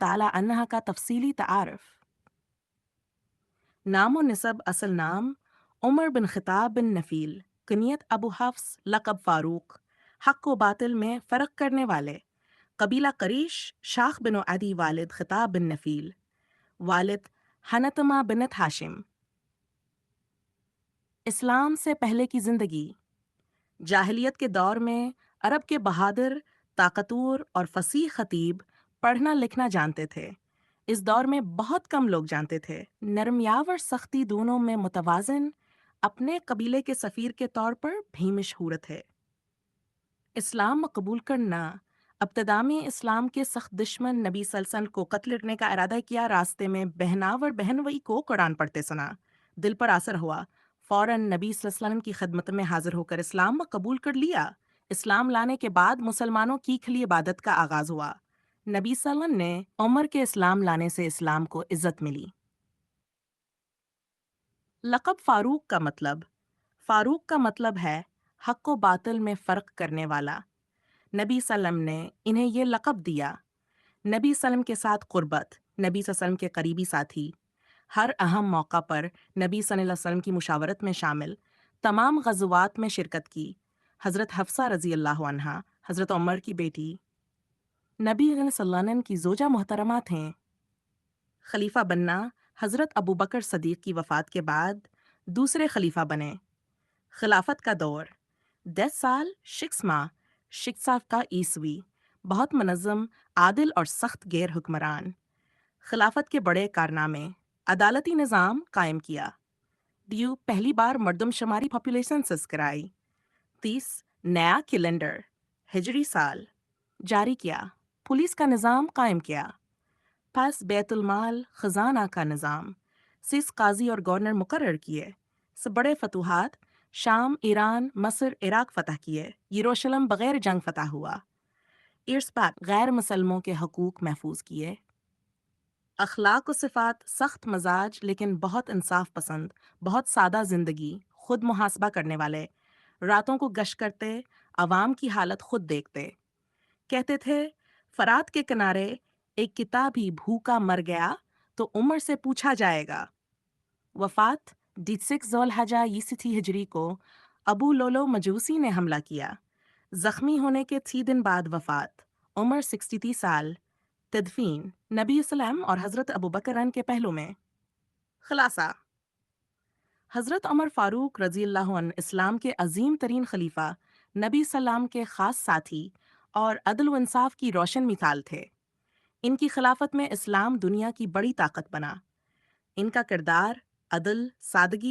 تعالی عنہا کا تفصیلی تعارف۔ نام و نسب: اصل نام عمر بن خطاب بن نفیل، کنیت ابو حفص، لقب فاروق، حق و باطل میں فرق کرنے والے، قبیلہ قریش، شاخ بن عدی والد خطاب بن نفیل، والد حنتمہ بنت ہاشم۔ اسلام سے پہلے کی زندگی: جاہلیت کے دور میں عرب کے بہادر، طاقتور اور فصیح خطیب پڑھنا لکھنا جانتے تھے۔ اس دور میں بہت کم لوگ جانتے تھے۔ نرمیاو اور سختی دونوں میں متوازن، اپنے قبیلے کے سفیر کے طور پر بھی مشہور تھے۔ اسلام قبول کرنا: ابتدا میں اسلام کے سخت دشمن نبی صلی اللہ علیہ وسلم کو قتل کرنے کا ارادہ کیا۔ راستے میں بہناو اور بہنوئی کو قرآن پڑھتے سنا، دل پر اثر ہوا، فوراً نبی صلی اللہ علیہ وسلم کی خدمت میں حاضر ہو کر اسلام قبول کر لیا۔ اسلام لانے کے بعد مسلمانوں کی کھلی عبادت کا آغاز ہوا۔ نبی صلی اللہ علیہ وسلم نے عمر کے اسلام لانے سے اسلام کو عزت ملی۔ لقب فاروق کا مطلب: فاروق کا مطلب ہے حق و باطل میں فرق کرنے والا۔ نبی صلی اللہ علیہ وسلم نے انہیں یہ لقب دیا۔ نبی صلی اللہ علیہ وسلم کے ساتھ قربت: نبی صلی اللہ علیہ وسلم کے قریبی ساتھی، ہر اہم موقع پر نبی صلی اللہ علیہ وسلم کی مشاورت میں شامل، تمام غزوات میں شرکت کی۔ حضرت حفصہ رضی اللہ عنہا حضرت عمر کی بیٹی، نبی صلی اللہ علیہ وسلم کی زوجہ محترمہ تھیں۔ خلیفہ بننا: حضرت ابو بکر صدیق کی وفات کے بعد دوسرے خلیفہ بنے۔ خلافت کا دور: 10 سال 6 ماہ 6 کا عیسوی، بہت منظم، عادل اور سخت غیر حکمران۔ خلافت کے بڑے کارنامے: عدالتی نظام قائم کیا، پہلی بار مردم شماری پاپولیشن سنسس کرائی، 30 نیا کیلنڈر ہجری سال جاری کیا، پولیس کا نظام قائم کیا، پس بیت المال خزانہ کا نظام، 30 قاضی اور گورنر مقرر کیے۔ بڑے فتوحات: شام، ایران، مصر، عراق فتح کیے، یروشلم بغیر جنگ فتح ہوا۔ غیر مسلموں کے حقوق محفوظ کیے۔ اخلاق و صفات: سخت مزاج لیکن بہت انصاف پسند، بہت سادہ زندگی، خود محاسبہ کرنے والے، راتوں کو گشت کرتے، عوام کی حالت خود دیکھتے۔ کہتے تھے فرات کے کنارے ایک کتابی بھوکا مر گیا تو عمر سے پوچھا جائے گا۔ وفات: 6 ذوالحجہ 21 ہجری کو ابو لولو مجوسی نے حملہ کیا، زخمی ہونے کے 3 دن بعد وفات، عمر 63 سال۔ تدفین: نبی اسلام اور حضرت ابو بکر کے پہلو میں۔ خلاصہ: حضرت عمر فاروق رضی اللہ عنہ اسلام کے عظیم ترین خلیفہ، نبی سلام کے خاص ساتھی اور عدل و انصاف کی روشن مثال تھے۔ ان کی خلافت میں اسلام دنیا کی بڑی طاقت بنا۔ ان کا کردار عدل، سادگی